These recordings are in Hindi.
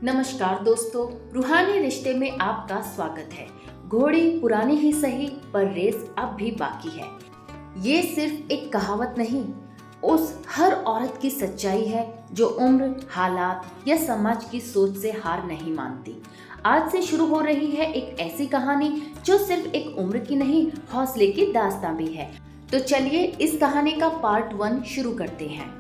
नमस्कार दोस्तों, रूहानी रिश्ते में आपका स्वागत है। घोड़ी पुरानी ही सही पर रेस अब भी बाकी है। ये सिर्फ एक कहावत नहीं, उस हर औरत की सच्चाई है जो उम्र, हालात या समाज की सोच से हार नहीं मानती। आज से शुरू हो रही है एक ऐसी कहानी जो सिर्फ एक उम्र की नहीं, हौसले की दास्तां भी है। तो चलिए इस कहानी का पार्ट 1 शुरू करते हैं।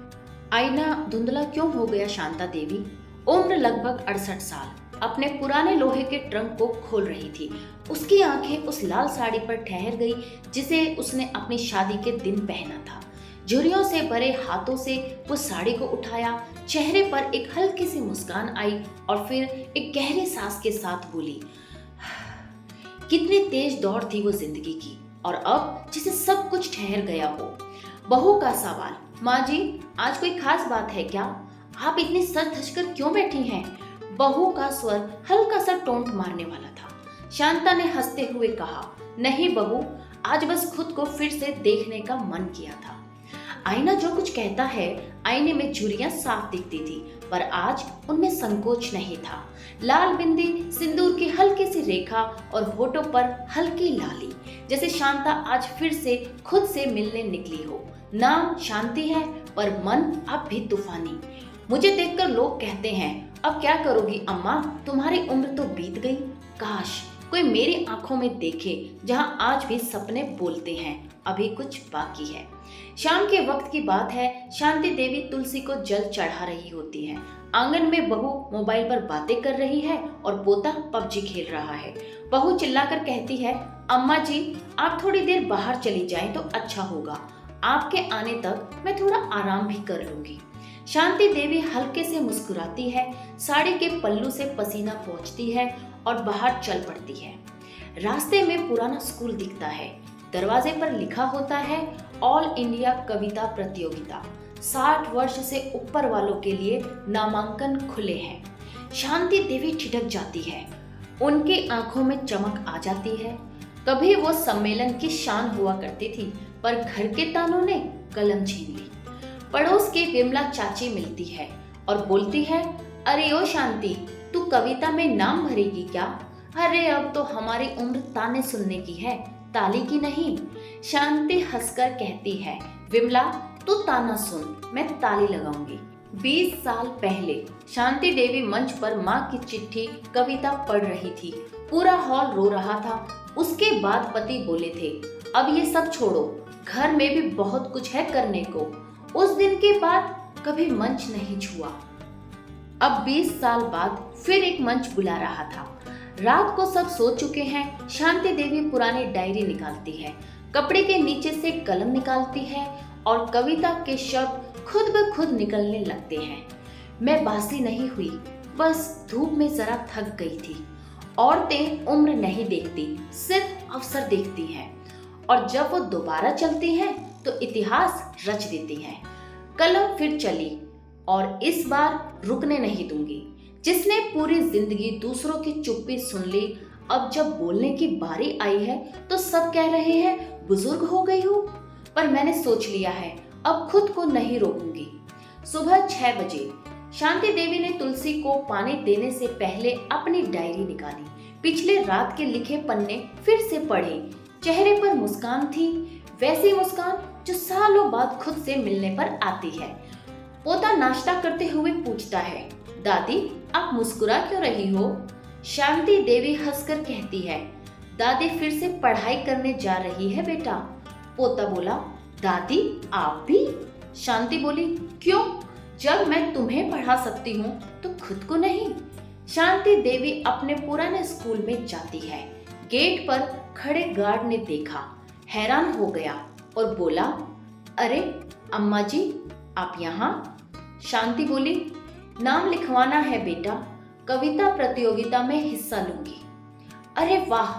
आईना धुंधला क्यों हो गया शांता देवी? उम्र लगभग 68 साल, अपने पुराने लोहे के ट्रंक को खोल रही थी। उसकी आंखें उस लाल साड़ी पर ठहर गई जिसे उसने अपनी शादी के दिन पहना था। झुर्रियों से भरे हाथों से वो साड़ी को उठाया, चेहरे पर एक हल्की सी मुस्कान आई और फिर एक गहरी सांस के साथ बोली, कितनी तेज दौड़ थी वो जिंदगी की, और अब जिसे सब कुछ ठहर गया हो। बहू का सवाल, माँ जी आज कोई खास बात है क्या? आप इतनी सर धजकर क्यों बैठी हैं? बहू का स्वर हल्का सा टोंट मारने वाला था। शांता ने हंसते हुए कहा, नहीं बहू, आज बस खुद को फिर से देखने का मन किया था। आईना जो कुछ कहता है, आईने में झुर्रियां साफ दिखती थी, पर आज उनमें संकोच नहीं था। लाल बिंदी, सिंदूर की हल्की सी रेखा और होठों पर हल्की लाली, जैसे शांता आज फिर से खुद से मिलने निकली हो। नाम शांति है पर मन अब भी तूफानी। मुझे देखकर लोग कहते हैं, अब क्या करोगी अम्मा, तुम्हारी उम्र तो बीत गई। काश कोई मेरी आंखों में देखे जहां आज भी सपने बोलते हैं, अभी कुछ बाकी है। शाम के वक्त की बात है। शांति देवी तुलसी को जल चढ़ा रही होती है। आंगन में बहू मोबाइल पर बातें कर रही है और पोता पबजी खेल रहा है। बहू चिल्लाकर कहती है, अम्मा जी आप थोड़ी देर बाहर चली जाएं तो अच्छा होगा। आपके आने तक मैं थोड़ा आराम भी कर लूंगी। शांति देवी हल्के से मुस्कुराती है, साड़ी के पल्लू से पसीना पोंछती है और बाहर चल पड़ती है। रास्ते में पुराना स्कूल दिखता है। दरवाजे पर लिखा होता है, ऑल इंडिया कविता प्रतियोगिता, 60 वर्ष से ऊपर वालों के लिए नामांकन खुले हैं। शांति देवी ठिठक जाती है, उनकी आंखों में चमक आ जाती है। कभी वो सम्मेलन की शान हुआ करती थी, पर घर के तानों ने कलम छीन ली। पड़ोस की विमला चाची मिलती है और बोलती है, अरे ओ शांति, तू कविता में नाम भरेगी क्या? अरे अब तो हमारी उम्र ताने सुनने की है, ताली की नहीं। शांति हंसकर कहती है, विमला तू ताना सुन, मैं ताली लगाऊंगी। 20 साल पहले शांति देवी मंच पर माँ की चिट्ठी कविता पढ़ रही थी। पूरा हॉल रो रहा था। उसके बाद पति बोले थे, अब ये सब छोड़ो, घर में भी बहुत कुछ है करने को। उस दिन के बाद कभी मंच नहीं छुआ। अब 20 साल बाद फिर एक मंच बुला रहा था। रात को सब सो चुके हैं। शांति देवी पुरानी डायरी निकालती है, कपड़े के नीचे से कलम निकालती है और कविता के शब्द खुद ब खुद निकलने लगते हैं। मैं बासी नहीं हुई, बस धूप में जरा थक गई थी। औरतें उम्र नहीं देखती, सिर्फ अवसर देखती हैं, और जब वो दोबारा चलती हैं तो इतिहास रच देती हैं। कलम फिर चली और इस बार रुकने नहीं दूंगी। जिसने पूरी जिंदगी दूसरों की चुप्पी सुन ली, अब जब बोलने की बारी आई है तो सब कह रहे हैं बुजुर्ग हो गई हो, पर मैंने सोच लिया है अब खुद को नहीं रोकूंगी। सुबह 6 बजे शांति देवी ने तुलसी को पानी देने से पहले अपनी डायरी निकाली। पिछले रात के लिखे पन्ने फिर से पढ़े। चेहरे पर मुस्कान थी, वैसी मुस्कान जो सालों बाद खुद से मिलने पर आती है। पोता नाश्ता करते हुए पूछता है, दादी आप मुस्कुरा क्यों रही हो? शांति देवी हंसकर कहती है, दादी फिर से पढ़ाई करने जा रही है बेटा। पोता बोला, दादी आप भी? शांति बोली, क्यों? जब मैं तुम्हें पढ़ा सकती हूँ तो खुद को नहीं। शांति देवी अपने पुराने स्कूल में जाती है। गेट पर खड़े गार्ड ने देखा, हैरान हो गया और बोला, अरे अम्मा जी आप यहाँ? शांति बोली, नाम लिखवाना है बेटा, कविता प्रतियोगिता में हिस्सा लूंगी। अरे वाह,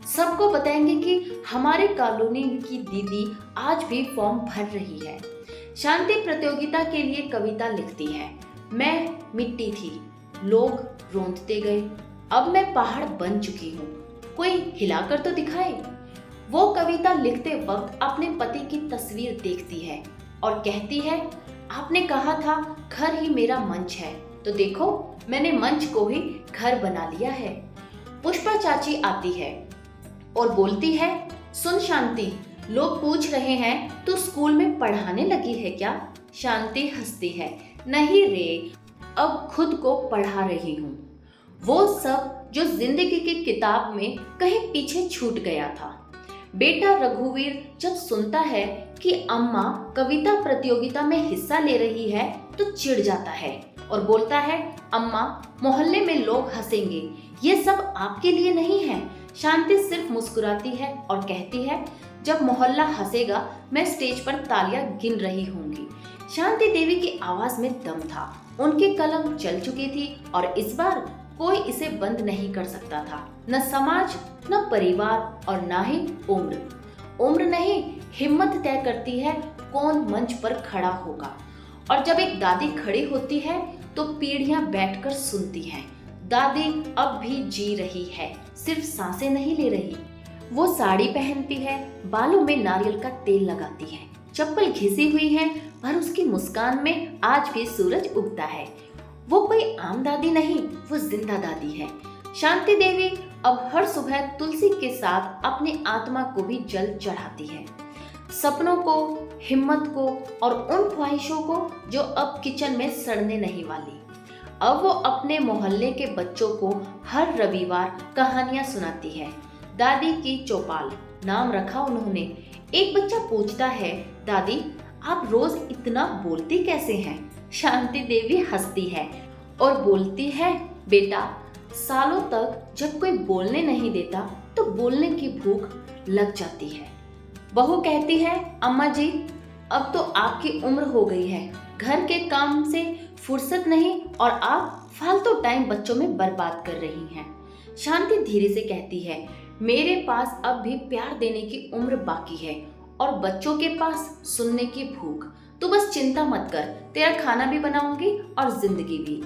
सबको बताएंगे कि हमारे कॉलोनी की दीदी आज भी फॉर्म भर रही है। शांति प्रतियोगिता के लिए कविता लिखती है, मैं मिट्टी थी, लोग रोंदते गए, अब मैं पहाड़ बन चुकी हूँ, कोई हिलाकर तो दिखाए। वो कविता लिखते वक्त अपने पति की तस्वीर देखती है और कहती है, आपने कहा था घर ही मेरा मंच है, तो देखो मैंने मंच को ही घर बना लिया है। पुष्पा चाची आती है और बोलती है, सुन शांति, लोग पूछ रहे हैं तू स्कूल में पढ़ाने लगी है क्या? शांति हंसती है, नहीं रे, अब खुद को पढ़ा रही हूँ। वो सब जो जिंदगी की किताब में कहीं पीछे छूट गया था। बेटा रघुवीर जब सुनता है कि अम्मा कविता प्रतियोगिता में हिस्सा ले रही है तो चिढ़ जाता है और बोलता है, अम्मा मोहल्ले में लोग हंसेंगे, ये सब आपके लिए नहीं है। शांति सिर्फ मुस्कुराती है और कहती है, जब मोहल्ला हंसेगा मैं स्टेज पर तालियां गिन रही होंगी। शांति देवी की आवाज में दम था, उनकी कलम चल चुकी थी और इस बार कोई इसे बंद नहीं कर सकता था। न समाज, न परिवार और न ही उम्र। उम्र नहीं, हिम्मत तय करती है कौन मंच पर खड़ा होगा। और जब एक दादी खड़ी होती है तो पीढ़ियां बैठकर सुनती हैं। दादी अब भी जी रही है, सिर्फ सांसें नहीं ले रही। वो साड़ी पहनती है, बालों में नारियल का तेल लगाती है, चप्पल घिसी हुई है, पर उसकी मुस्कान में आज भी सूरज उगता है। वो कोई आम दादी नहीं, वो जिंदा दादी है। शांति देवी अब हर सुबह तुलसी के साथ अपनी आत्मा को भी जल चढ़ाती है, सपनों को, हिम्मत को और उन ख्वाहिशों को जो अब किचन में सड़ने नहीं वाली। अब वो अपने मोहल्ले के बच्चों को हर रविवार कहानियां सुनाती है। दादी की चौपाल नाम रखा उन्होंने। एक बच्चा पूछता है, दादी आप रोज इतना बोलती कैसे हैं? शांति देवी हंसती है और बोलती है, बेटा सालों तक जब कोई बोलने नहीं देता तो बोलने की भूख लग जाती है। बहू कहती है, अम्मा जी अब तो आपकी उम्र हो गई है, घर के काम से फुर्सत नहीं और आप फालतू टाइम बच्चों में बर्बाद कर रही हैं। शांति धीरे से कहती है, मेरे पास अब भी प्यार देने की उम्र बाकी है और बच्चों के पास सुनने की भूख। तू बस चिंता मत कर, तेरा खाना भी बनाऊंगी और जिंदगी भी।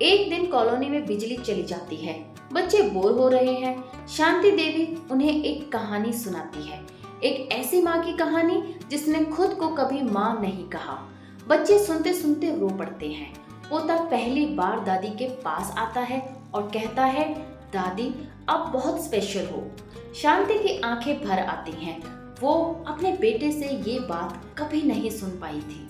एक दिन कॉलोनी में बिजली चली जाती है, बच्चे बोर हो रहे हैं। शांति देवी उन्हें एक कहानी सुनाती है, एक ऐसी माँ की कहानी जिसने खुद को कभी माँ नहीं कहा। बच्चे सुनते सुनते रो पड़ते हैं। पोता पहली बार दादी के पास आता है और कहता है, दादी आप बहुत स्पेशल हो। शांति की आंखें भर आती हैं, वो अपने बेटे से ये बात कभी नहीं सुन पाई थी।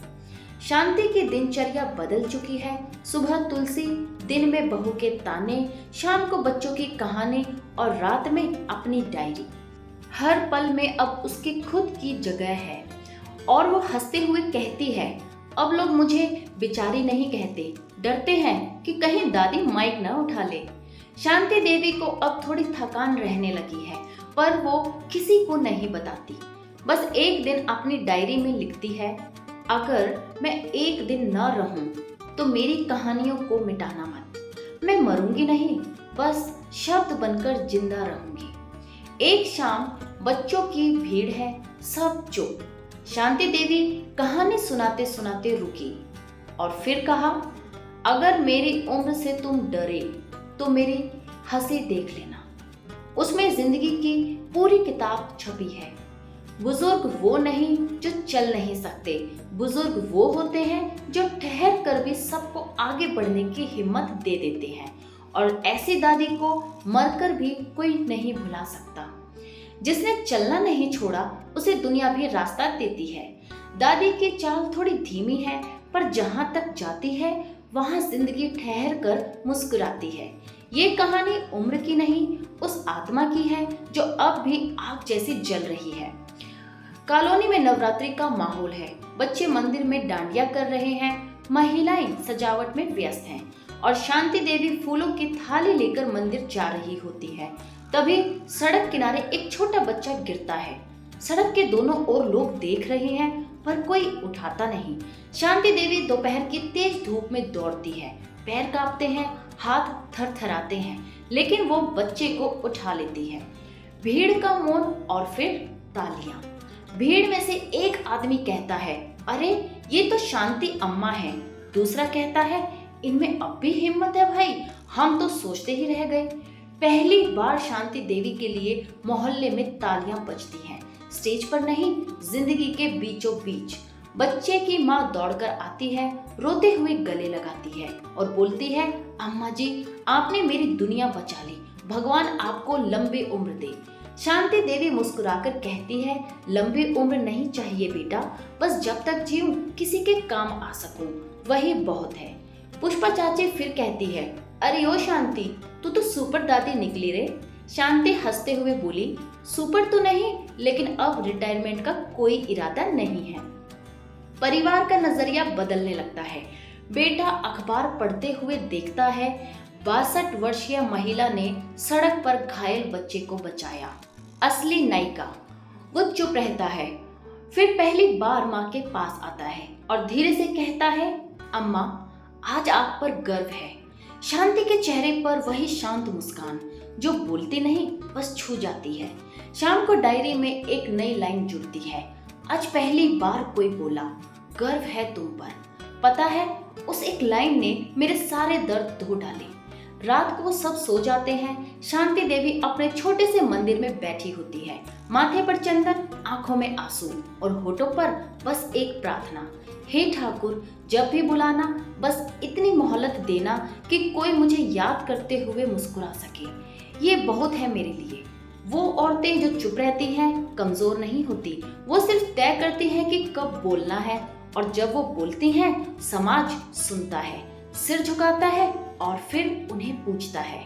शांति की दिनचर्या बदल चुकी है। सुबह तुलसी, दिन में बहू के ताने, शाम को बच्चों की कहानी और रात में अपनी डायरी। हर पल में अब उसकी खुद की जगह है और वो हंसते हुए कहती है, अब लोग मुझे बेचारी नहीं कहते, डरते हैं कि कहीं दादी माइक न उठा ले। शांति देवी को अब थोड़ी थकान रहने लगी है, पर वो किसी को नहीं बताती। बस एक दिन अपनी डायरी में लिखती है, अगर मैं एक दिन न रहूं तो मेरी कहानियों को मिटाना मत। मैं मरूंगी नहीं, बस शब्द बनकर जिंदा रहूंगी। एक शाम बच्चों की भीड़ है, सब चुप। शांति देवी कहानी सुनाते सुनाते रुकी और फिर कहा, अगर मेरी उम्र से तुम डरे तो मेरी हंसी देख लेना, उसमें जिंदगी की पूरी किताब छपी है। बुजुर्ग वो नहीं जो चल नहीं सकते, बुजुर्ग वो होते हैं जो ठहर कर भी सबको आगे बढ़ने की हिम्मत दे देते हैं। और ऐसी दादी को मरकर भी कोई नहीं भुला सकता। जिसने चलना नहीं छोड़ा उसे दुनिया भी रास्ता देती है। दादी की चाल थोड़ी धीमी है, पर जहाँ तक जाती है वहाँ जिंदगी ठहर कर मुस्कुराती है। ये कहानी उम्र की नहीं, उस आत्मा की है जो अब भी आग जैसी जल रही है। कॉलोनी में नवरात्रि का माहौल है। बच्चे मंदिर में डांडिया कर रहे हैं, महिलाएं सजावट में व्यस्त हैं और शांति देवी फूलों की थाली लेकर मंदिर जा रही होती है। तभी सड़क किनारे एक छोटा बच्चा गिरता है। सड़क के दोनों ओर लोग देख रहे हैं, पर कोई उठाता नहीं। शांति देवी दोपहर की तेज धूप में दौड़ती है, पैर कांपते हैं, हाथ थरथराते हैं, लेकिन वो बच्चे को उठा लेती है। भीड़ का मौन और फिर तालियां। भीड़ में से एक आदमी कहता है, अरे ये तो शांति अम्मा है। दूसरा कहता है, इनमें अब भी हिम्मत है भाई, हम तो सोचते ही रह गए। पहली बार शांति देवी के लिए मोहल्ले में तालियां बजती हैं, स्टेज पर नहीं, जिंदगी के बीचों बीच। बच्चे की माँ दौड़कर आती है, रोते हुए गले लगाती है और बोलती है, अम्मा जी, आपने मेरी दुनिया बचा ली, भगवान आपको लंबी उम्र दे। शांति देवी मुस्कुराकर कहती है, लंबी उम्र नहीं चाहिए बेटा, बस जब तक जीऊं किसी के काम आ सकूं वही बहुत है। पुष्पा चाची फिर कहती है, अरे ओ शांति, तू तो सुपर दादी निकली रे। शांति हंसते हुए बोली, सुपर तो नहीं, लेकिन अब रिटायरमेंट का कोई इरादा नहीं है। परिवार का नजरिया बदलने लगता है। बेटा अखबार पढ़ते हुए देखता है 62 वर्षीय महिला ने सड़क पर घायल बच्चे को बचाया। असली नायिका। वो चुप रहता है, फिर पहली बार माँ के पास आता है और धीरे से कहता है, अम्मा, आज आप पर गर्व है। शांति के चेहरे पर वही शांत मुस्कान जो बोलती नहीं, बस छू जाती है। शाम को डायरी में एक नई लाइन जुड़ती है, आज पहली बार कोई बोला, गर्व है तुम पर। पता है, उस एक लाइन ने मेरे सारे दर्द धो डाले। रात को सब सो जाते हैं। शांति देवी अपने छोटे से मंदिर में बैठी होती है, माथे पर चंदन, आंखों में आंसू और होठों पर बस एक प्रार्थना, हे ठाकुर, जब भी बुलाना बस इतनी मोहलत देना कि कोई मुझे याद करते हुए मुस्कुरा सके। ये बहुत है मेरे लिए। वो औरतें जो चुप रहती हैं कमजोर नहीं होती, वो सिर्फ तय करती हैं कि कब बोलना है, और जब वो बोलती हैं समाज सुनता है, सिर झुकाता है और फिर उन्हें पूछता है।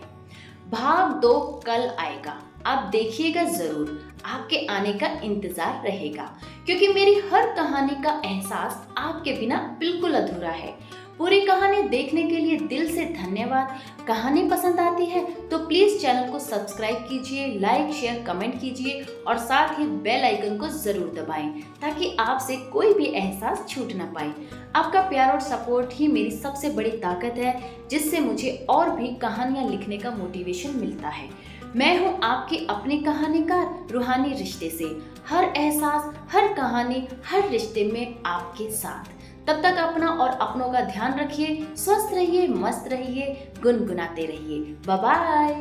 भाग 2 कल आएगा, आप देखिएगा जरूर, आपके आने का इंतजार रहेगा, क्योंकि मेरी हर कहानी का एहसास आपके बिना बिल्कुल अधूरा है। पूरी कहानी देखने के लिए दिल से धन्यवाद। कहानी पसंद आती है तो प्लीज चैनल को सब्सक्राइब कीजिए, लाइक, शेयर, कमेंट कीजिए और साथ ही बेल आइकन को जरूर दबाएं ताकि आपसे कोई भी एहसास छूट ना पाए। आपका प्यार और सपोर्ट ही मेरी सबसे बड़ी ताकत है, जिससे मुझे और भी कहानियां लिखने का मोटिवेशन मिलता है। मैं हूं आपकी अपनी कहानीकार रूहानी रिश्ते से। हर एहसास, हर कहानी, हर रिश्ते में आपके साथ। तब तक अपना और अपनों का ध्यान रखिए, स्वस्थ रहिए, मस्त रहिए, गुनगुनाते रहिए। Bye bye.